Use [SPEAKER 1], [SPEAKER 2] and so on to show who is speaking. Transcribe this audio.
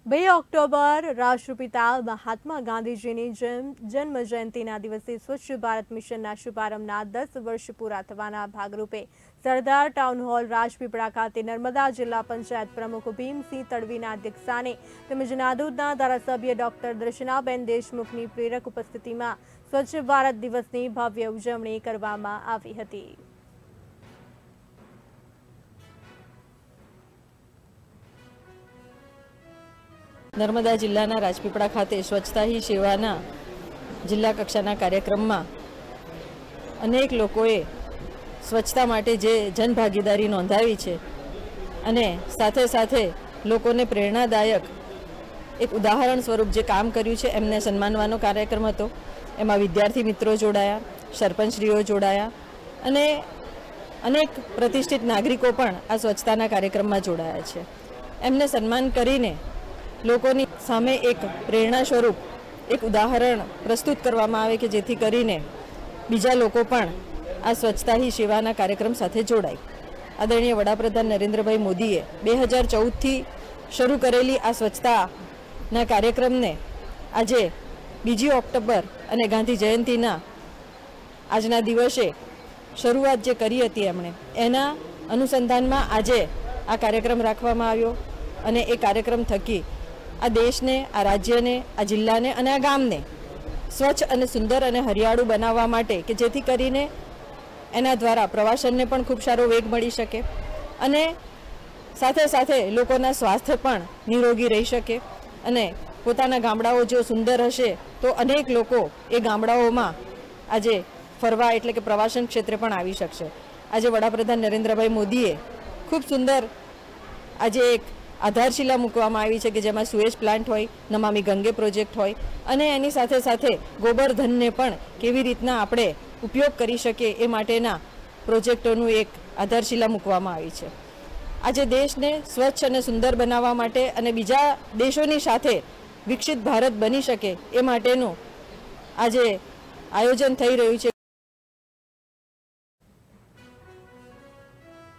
[SPEAKER 1] 2 October રાષ્ટ્રપિતા મહાત્મા ગાંધીજીની જન્મ જયંતિના દિવસે સ્વચ્છ ભારત મિશનના શુભારંભના 10 વર્ષ પૂરા થવાના ભાગરૂપે સરદાર ટાઉન હોલ રાજપીપળા ખાતે નર્મદા જિલ્લા પંચાયત પ્રમુખ ભીમસિંહ તડવીના અધ્યક્ષસ્થાને તેમજ નાદોદના ધારાસભ્ય ડોક્ટર દર્શનાબેન દેશમુખની પ્રેરક ઉપસ્થિતિમાં સ્વચ્છ ભારત દિવસની ભવ્ય ઉજવણી કરવામાં આવી હતી।
[SPEAKER 2] નર્મદા જિલ્લાના રાજપીપળા ખાતે સ્વચ્છતા હી સેવાના જિલ્લા કક્ષાના કાર્યક્રમમાં અનેક લોકોએ સ્વચ્છતા માટે જે જનભાગીદારી નોંધાવી છે અને સાથે સાથે લોકોને પ્રેરણાદાયક એક ઉદાહરણ સ્વરૂપ જે કામ કર્યું છે એમને સન્માનવાનો કાર્યક્રમ હતો। એમાં વિદ્યાર્થી મિત્રો જોડાયા, સરપંચશ્રીઓ જોડાયા અને અનેક પ્રતિષ્ઠિત નાગરિકો પણ આ સ્વચ્છતાના કાર્યક્રમમાં જોડાયા છે। એમને સન્માન કરીને લોકોની સામે એક પ્રેરણા સ્વરૂપ એક ઉદાહરણ પ્રસ્તુત કરવામાં આવે કે જેથી કરીને બીજા લોકો પણ આ સ્વચ્છતા હી સેવાના કાર્યક્રમ સાથે જોડાય। આદરણીય વડાપ્રધાન નરેન્દ્રભાઈ મોદીએ 2014થી શરૂ કરેલી આ સ્વચ્છતાના કાર્યક્રમને આજે 2 ઓક્ટોબર અને ગાંધી જયંતિના આજના દિવસે શરૂઆત જે કરી હતી એમણે એના અનુસંધાનમાં આજે આ કાર્યક્રમ રાખવામાં આવ્યો અને એ કાર્યક્રમ થકી આ દેશને, આ રાજ્યને, આ જિલ્લાને અને આ ગામને સ્વચ્છ અને સુંદર અને હરિયાળું બનાવવા માટે કે જેથી કરીને એના દ્વારા પ્રવાસનને પણ ખૂબ સારો વેગ મળી શકે અને સાથે સાથે લોકોના સ્વાસ્થ્ય પણ નિરોગી રહી શકે અને પોતાના ગામડાઓ જો સુંદર હશે તો અનેક લોકો એ ગામડાઓમાં આજે ફરવા એટલે કે પ્રવાસન ક્ષેત્રે પણ આવી શકશે। આજે વડાપ્રધાન નરેન્દ્રભાઈ મોદીએ ખૂબ સુંદર આજે એક આધારશિલા મૂકવામાં આવી છે કે જેમાં સુએજ પ્લાન્ટ હોય, નમામી ગંગે પ્રોજેક્ટ હોય અને એની સાથે સાથે ગોબરધનને પણ કેવી રીતના આપણે ઉપયોગ કરી શકીએ એ માટેના પ્રોજેક્ટોનું એક આધારશિલા મૂકવામાં આવી છે। આજે દેશને સ્વચ્છ અને સુંદર બનાવવા માટે અને બીજા દેશોની સાથે વિકસિત ભારત બની શકે એ માટેનું આજે આયોજન થઈ રહ્યું છે।